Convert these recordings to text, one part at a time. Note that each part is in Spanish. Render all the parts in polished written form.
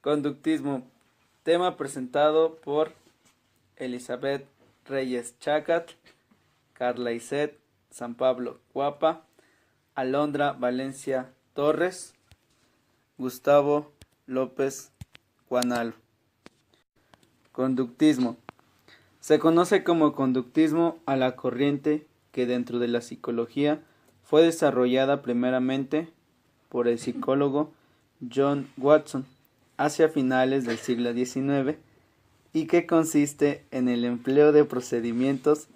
Conductismo. Tema presentado por Elizabeth Reyes Chacat, Carla Iset San Pablo Guapa, Alondra Valencia Torres, Gustavo López Guanalo. Conductismo. Se conoce como conductismo a la corriente que dentro de la psicología fue desarrollada primeramente por el psicólogo John Watson hacia finales del siglo XIX y que consiste en el empleo de procedimientos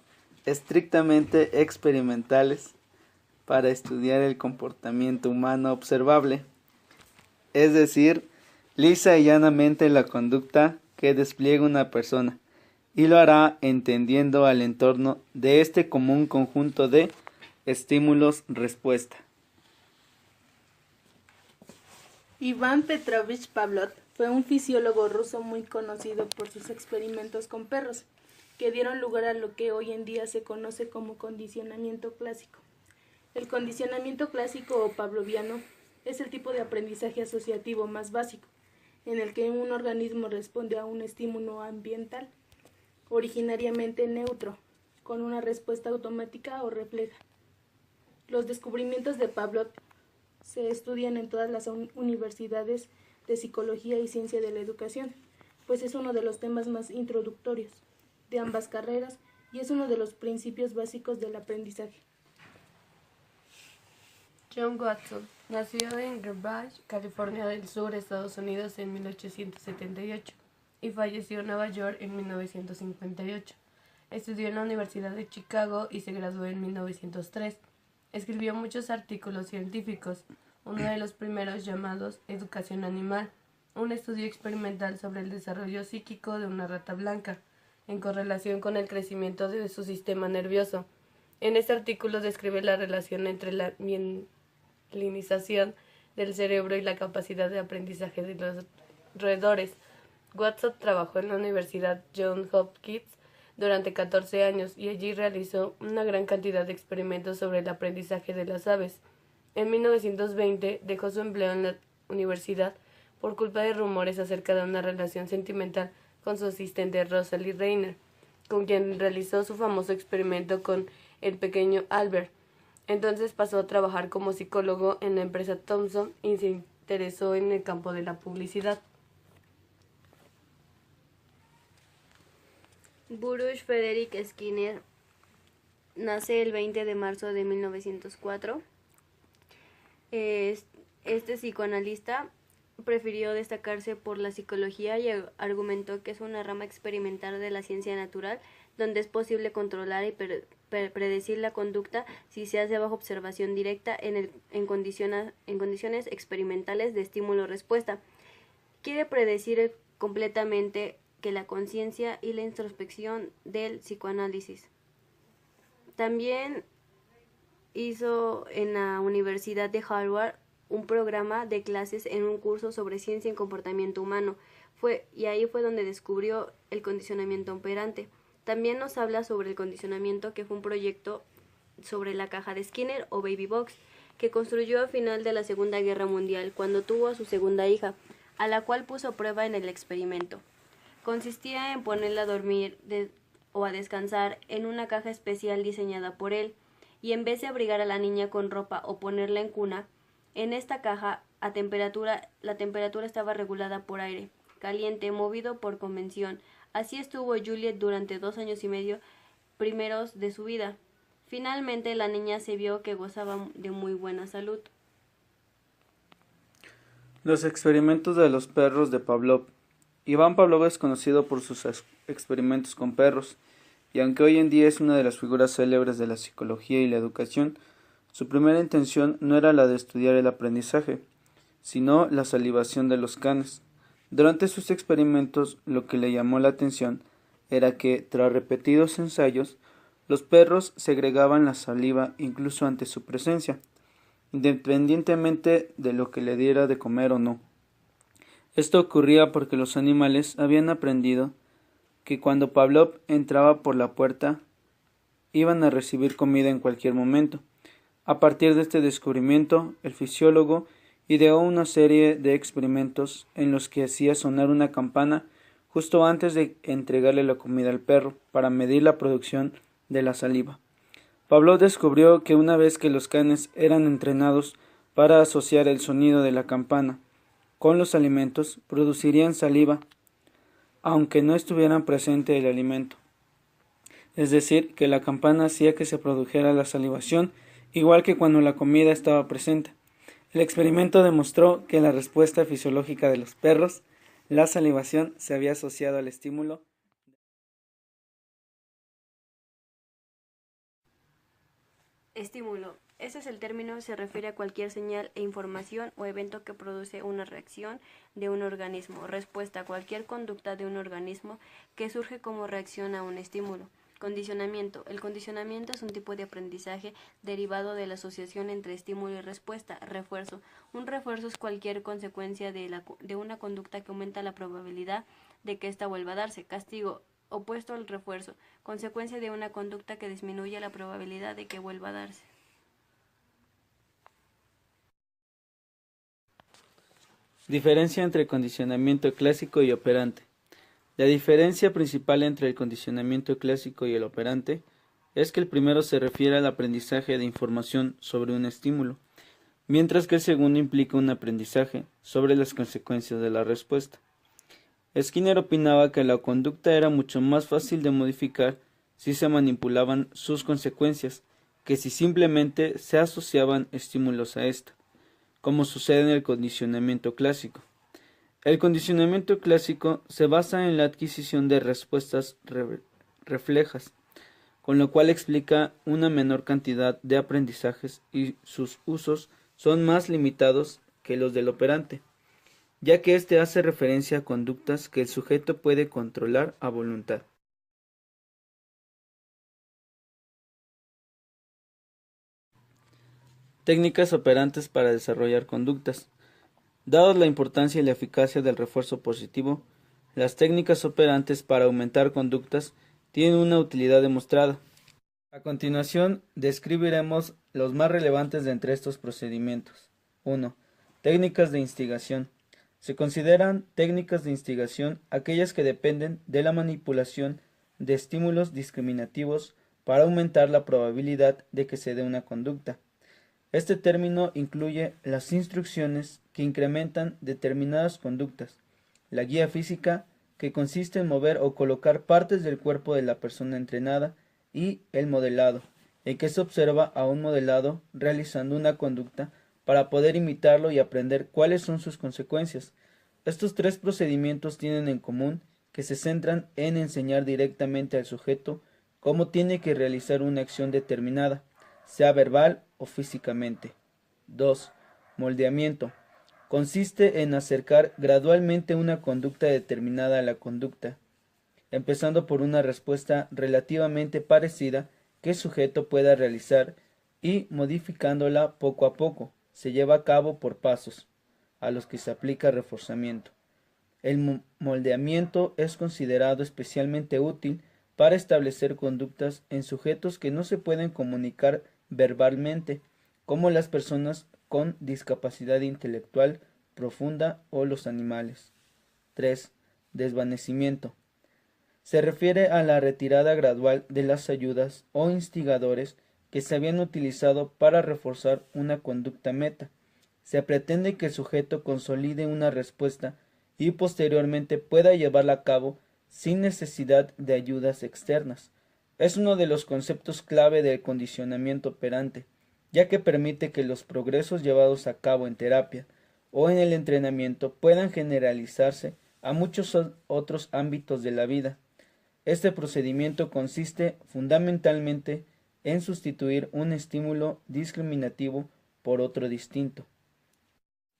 estrictamente experimentales para estudiar el comportamiento humano observable, es decir, lisa y llanamente la conducta que despliega una persona, y lo hará entendiendo al entorno de este como un conjunto de estímulos-respuesta. Iván Petrovich Pavlov fue un fisiólogo ruso muy conocido por sus experimentos con perros, que dieron lugar a lo que hoy en día se conoce como condicionamiento clásico. El condicionamiento clásico o pavloviano es el tipo de aprendizaje asociativo más básico, en el que un organismo responde a un estímulo ambiental, originariamente neutro, con una respuesta automática o refleja. Los descubrimientos de Pavlov se estudian en todas las universidades de psicología y ciencia de la educación, pues es uno de los temas más introductorios de ambas carreras y es uno de los principios básicos del aprendizaje. John Watson nació en Garbage, California del Sur, Estados Unidos en 1878 y falleció en Nueva York en 1958. Estudió en la Universidad de Chicago y se graduó en 1903. Escribió muchos artículos científicos, uno de los primeros llamados Educación Animal, un estudio experimental sobre el desarrollo psíquico de una rata blanca, en correlación con el crecimiento de su sistema nervioso. En este artículo describe la relación entre la mielinización del cerebro y la capacidad de aprendizaje de los roedores. Watson trabajó en la Universidad Johns Hopkins durante 14 años y allí realizó una gran cantidad de experimentos sobre el aprendizaje de las aves. En 1920 dejó su empleo en la universidad por culpa de rumores acerca de una relación sentimental con su asistente Rosalie Reiner, con quien realizó su famoso experimento con el pequeño Albert. Entonces pasó a trabajar como psicólogo en la empresa Thomson y se interesó en el campo de la publicidad. Baruch Frederick Skinner nace el 20 de marzo de 1904. Este psicoanalista prefirió destacarse por la psicología y argumentó que es una rama experimental de la ciencia natural donde es posible controlar y predecir la conducta si se hace bajo observación directa en condiciones experimentales de estímulo-respuesta. Quiere predecir completamente que la conciencia y la introspección del psicoanálisis. También hizo en la Universidad de Harvard un programa de clases en un curso sobre ciencia y comportamiento humano. Ahí fue donde descubrió el condicionamiento operante. También nos habla sobre el condicionamiento, que fue un proyecto sobre la caja de Skinner o Baby Box, que construyó a final de la Segunda Guerra Mundial, cuando tuvo a su segunda hija, a la cual puso a prueba en el experimento. Consistía en ponerla a dormir o a descansar en una caja especial diseñada por él, y en vez de abrigar a la niña con ropa o ponerla en cuna, en esta caja la temperatura estaba regulada por aire caliente movido por convención. Así estuvo Juliet durante 2 años y medio primeros de su vida. Finalmente la niña se vio que gozaba de muy buena salud. Los experimentos de los perros de Pavlov. Iván Pavlov es conocido por sus experimentos con perros, y aunque hoy en día es una de las figuras célebres de la psicología y la educación, su primera intención no era la de estudiar el aprendizaje, sino la salivación de los canes. Durante sus experimentos, lo que le llamó la atención era que, tras repetidos ensayos, los perros segregaban la saliva incluso ante su presencia, independientemente de lo que le diera de comer o no. Esto ocurría porque los animales habían aprendido que cuando Pavlov entraba por la puerta, iban a recibir comida en cualquier momento. A partir de este descubrimiento, el fisiólogo ideó una serie de experimentos en los que hacía sonar una campana justo antes de entregarle la comida al perro para medir la producción de la saliva. Pavlov descubrió que una vez que los canes eran entrenados para asociar el sonido de la campana con los alimentos, producirían saliva, aunque no estuvieran presente el alimento. Es decir, que la campana hacía que se produjera la salivación, igual que cuando la comida estaba presente. El experimento demostró que la respuesta fisiológica de los perros, la salivación, se había asociado al estímulo. Estímulo. Ese es el término, se refiere a cualquier señal e información o evento que produce una reacción de un organismo, respuesta a cualquier conducta de un organismo que surge como reacción a un estímulo. Condicionamiento. El condicionamiento es un tipo de aprendizaje derivado de la asociación entre estímulo y respuesta. Refuerzo. Un refuerzo es cualquier consecuencia de una conducta que aumenta la probabilidad de que ésta vuelva a darse. Castigo. Opuesto al refuerzo. Consecuencia de una conducta que disminuye la probabilidad de que vuelva a darse. Diferencia entre condicionamiento clásico y operante. La diferencia principal entre el condicionamiento clásico y el operante es que el primero se refiere al aprendizaje de información sobre un estímulo, mientras que el segundo implica un aprendizaje sobre las consecuencias de la respuesta. Skinner opinaba que la conducta era mucho más fácil de modificar si se manipulaban sus consecuencias que si simplemente se asociaban estímulos a esta, como sucede en el condicionamiento clásico. El condicionamiento clásico se basa en la adquisición de respuestas reflejas, con lo cual explica una menor cantidad de aprendizajes y sus usos son más limitados que los del operante, ya que éste hace referencia a conductas que el sujeto puede controlar a voluntad. Técnicas operantes para desarrollar conductas. Dadas la importancia y la eficacia del refuerzo positivo, las técnicas operantes para aumentar conductas tienen una utilidad demostrada. A continuación, describiremos los más relevantes de entre estos procedimientos. 1. Técnicas de instigación. Se consideran técnicas de instigación aquellas que dependen de la manipulación de estímulos discriminativos para aumentar la probabilidad de que se dé una conducta. Este término incluye las instrucciones que incrementan determinadas conductas, la guía física, que consiste en mover o colocar partes del cuerpo de la persona entrenada, y el modelado, en que se observa a un modelado realizando una conducta para poder imitarlo y aprender cuáles son sus consecuencias. Estos tres procedimientos tienen en común que se centran en enseñar directamente al sujeto cómo tiene que realizar una acción determinada, sea verbal o físicamente. 2. Moldeamiento. Consiste en acercar gradualmente una conducta determinada a la conducta, empezando por una respuesta relativamente parecida que el sujeto pueda realizar y modificándola poco a poco. Se lleva a cabo por pasos, a los que se aplica reforzamiento. El moldeamiento es considerado especialmente útil para establecer conductas en sujetos que no se pueden comunicar verbalmente, como las personas con discapacidad intelectual profunda o los animales. 3. Desvanecimiento. Se refiere a la retirada gradual de las ayudas o instigadores que se habían utilizado para reforzar una conducta meta. Se pretende que el sujeto consolide una respuesta y posteriormente pueda llevarla a cabo sin necesidad de ayudas externas. Es uno de los conceptos clave del condicionamiento operante, ya que permite que los progresos llevados a cabo en terapia o en el entrenamiento puedan generalizarse a muchos otros ámbitos de la vida. Este procedimiento consiste fundamentalmente en sustituir un estímulo discriminativo por otro distinto.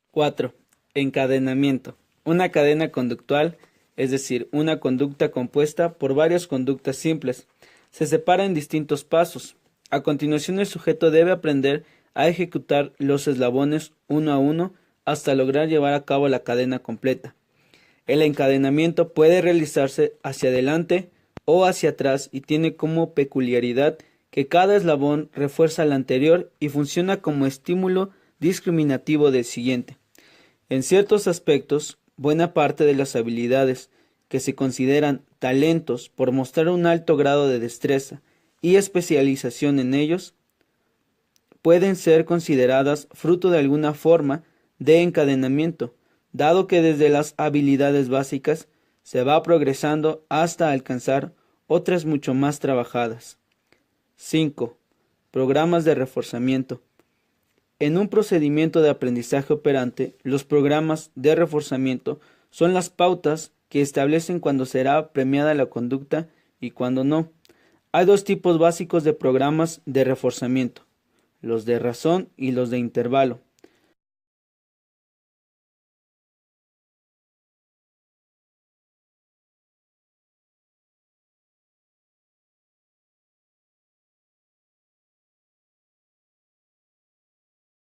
4. Encadenamiento. Una cadena conductual, es decir, una conducta compuesta por varias conductas simples, se separa en distintos pasos. A continuación, el sujeto debe aprender a ejecutar los eslabones uno a uno hasta lograr llevar a cabo la cadena completa. El encadenamiento puede realizarse hacia adelante o hacia atrás y tiene como peculiaridad que cada eslabón refuerza al anterior y funciona como estímulo discriminativo del siguiente. En ciertos aspectos, buena parte de las habilidades que se consideran talentos por mostrar un alto grado de destreza y especialización en ellos, pueden ser consideradas fruto de alguna forma de encadenamiento, dado que desde las habilidades básicas se va progresando hasta alcanzar otras mucho más trabajadas. 5. Programas de reforzamiento. En un procedimiento de aprendizaje operante, los programas de reforzamiento son las pautas que establecen cuándo será premiada la conducta y cuándo no. Hay dos tipos básicos de programas de reforzamiento: los de razón y los de intervalo.